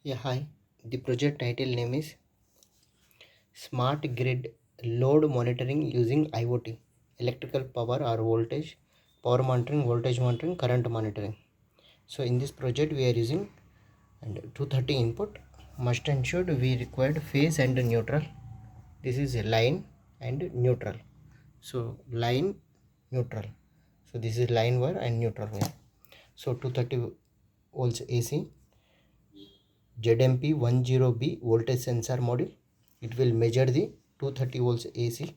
Yeah, hi. The project title name is Smart Grid Load Monitoring using IoT, electrical power or voltage monitoring, current monitoring. So in this project we are using and 230 input. Must and should we required phase and neutral. This is a line and neutral. So line neutral. So this is line wire and neutral wire. So 230 volts AC. ZMP10B voltage sensor module. It will measure the 230 volts AC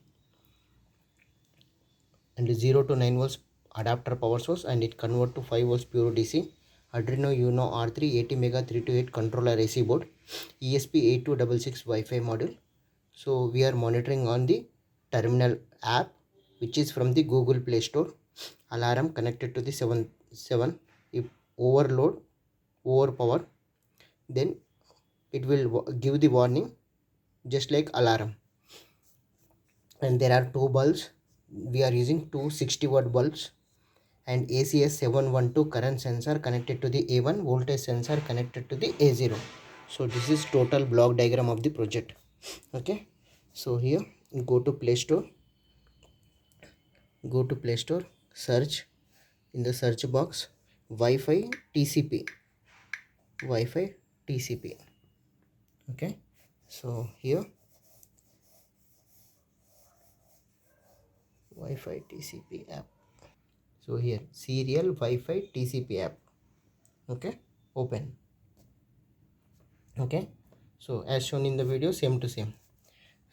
and 0 to 9 volts adapter power source, and it convert to 5 volts pure DC. Arduino Uno R3 80 mega 328 controller AC board, ESP8266 Wi-Fi module. So we are monitoring on the terminal app, which is from the Google Play Store. Alarm connected to the 7. If overpower, then it will give the warning just like alarm. And there are two bulbs. We are using two 60-watt bulbs and ACS 712 current sensor connected to the A1, voltage sensor connected to the A0. So this is total block diagram of the project. Okay, so here go to Play Store, search in the search box Wi-Fi TCP. Okay, so here Wi-Fi TCP app. So here serial Wi-Fi TCP app. Okay, open. Okay, so as shown in the video, same to same.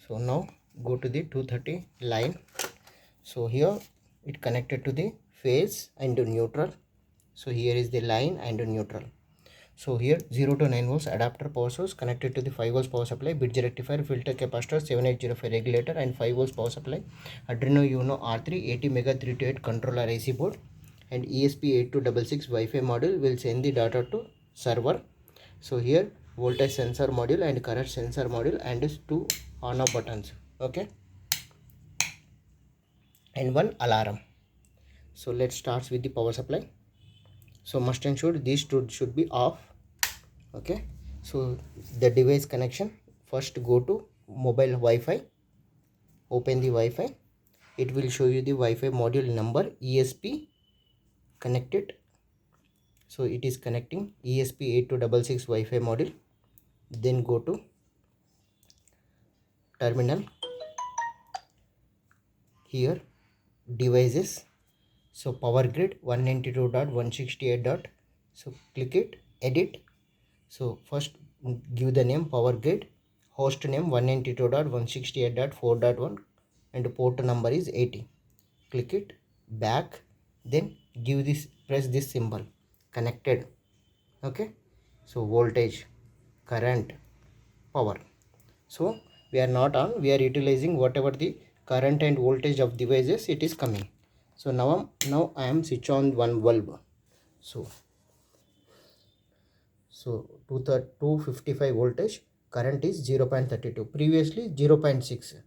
So now go to the 230 line. So here it connected to the phase and neutral. So here is the line and neutral. So here 0 to 9 volts adapter power source connected to the 5 volts power supply, bridge rectifier, filter capacitor, 7805 regulator and 5 volts power supply. Arduino Uno R3 80 mega 328 controller AC board and ESP8266 Wi-Fi module will send the data to server. So here voltage sensor module and current sensor module and two on off buttons. Okay, and one alarm. So let's start with the power supply. So must and should these two should be off. Okay, so the device connection, first go to mobile Wi-Fi, open the Wi-Fi. It will show you the Wi-Fi module number ESP connected. So it is connecting ESP8266 Wi-Fi module. Then go to terminal, here devices. So power grid 192.168. So click it, edit. So first give the name power grid, host name 192.168.4.1 and port number is 80. Click it, back, then give this, press this symbol, connected. Okay, so voltage, current, power. So we are not on, we are utilizing whatever the current and voltage of devices it is coming. So now I am switch on one bulb. So 255 voltage, current is 0.32, previously 0.56.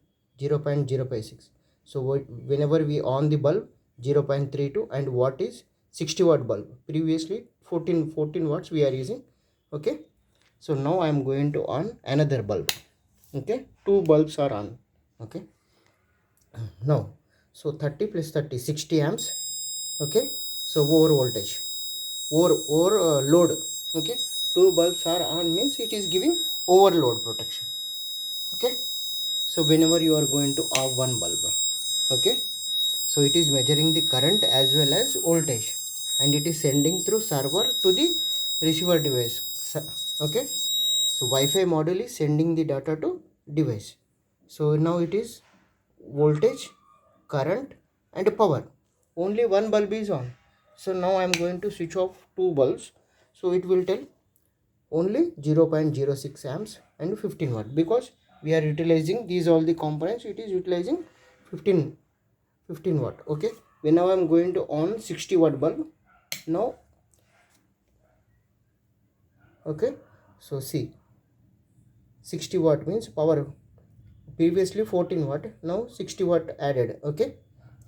So whenever we on the bulb 0.32, and what is 60 watt bulb, previously 14 watts we are using. Okay, so now I am going to on another bulb. Okay, two bulbs are on. Okay, now so 30 plus 30 60 amps. Okay, so over voltage, over load. Okay, two bulbs are on means it is giving overload protection. Okay, so whenever you are going to off one bulb, okay, so it is measuring the current as well as voltage, and it is sending through server to the receiver device. Okay, so Wi-Fi module is sending the data to device. So now it is voltage, current and power, only one bulb is on. So now I am going to switch off two bulbs. So it will tell only 0.06 amps and 15 watt, because we are utilizing these all the components, it is utilizing 15 watt. Okay, when now I am going to on 60 watt bulb now. Okay, so see 60 watt means power, previously 14 watt, now 60 watt added. Okay,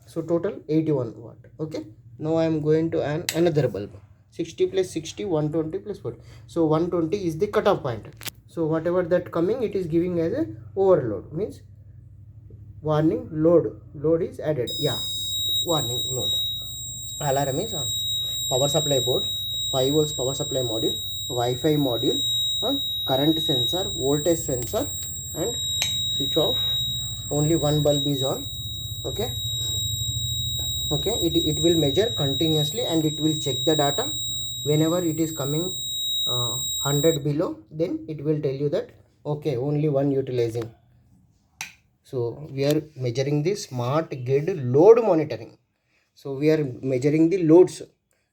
so total 81 watt. Okay, now I am going to add another bulb. 60 plus 60, 120 plus 40. So 120 is the cutoff point. So whatever that coming, it is giving as a overload, means warning load is added. Yeah, warning load. Alarm is on. Power supply board, 5 volts power supply module, Wi-Fi module, current sensor, voltage sensor, and switch off. Only one bulb is on. Okay, it will measure continuously and it will check the data. Whenever it is coming 100 below, then it will tell you that okay, only one utilizing. So we are measuring the smart grid load monitoring. So we are measuring the loads.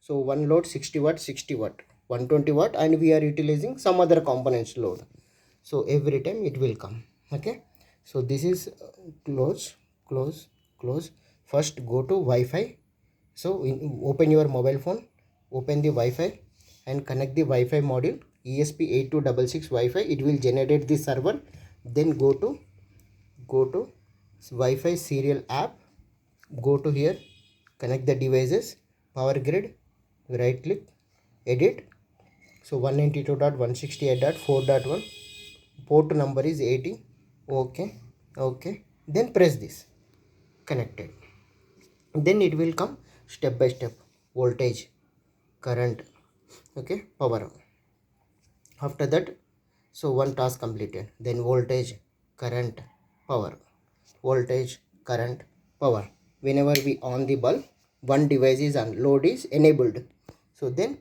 So one load 60 watt, 60 watt, 120 watt, and we are utilizing some other components load. So every time it will come. Okay, so this is close. First go to Wi-Fi. So open your mobile phone, open the Wi-Fi and connect the Wi-Fi module ESP8266 Wi-Fi. It will generate the server. Then go to Wi-Fi serial app. Go to here, connect the devices, power grid, right click, edit. So 192.168.4.1, port number is 80. Okay, then press this, connected. Then it will come step by step, voltage, current, okay, power. After that, so one task completed. Then voltage, current, power, voltage, current, power. Whenever we on the bulb, one device is on, load is enabled. So then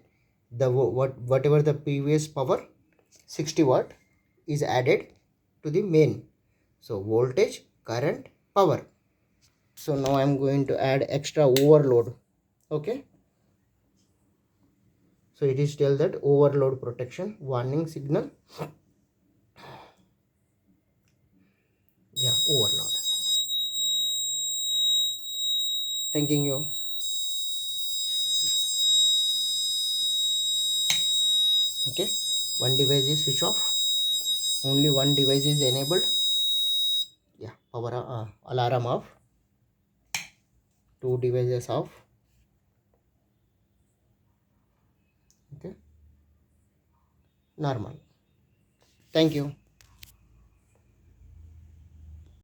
the whatever the previous power 60 watt is added to the main. So voltage, current, power. So now I am going to add extra overload. Okay, so it is tell that overload protection warning signal. Yeah, overload. Thanking you. Okay, one device is switch off, only one device is enabled. Yeah, power alarm off, two devices off. Okay, normal. Thank you.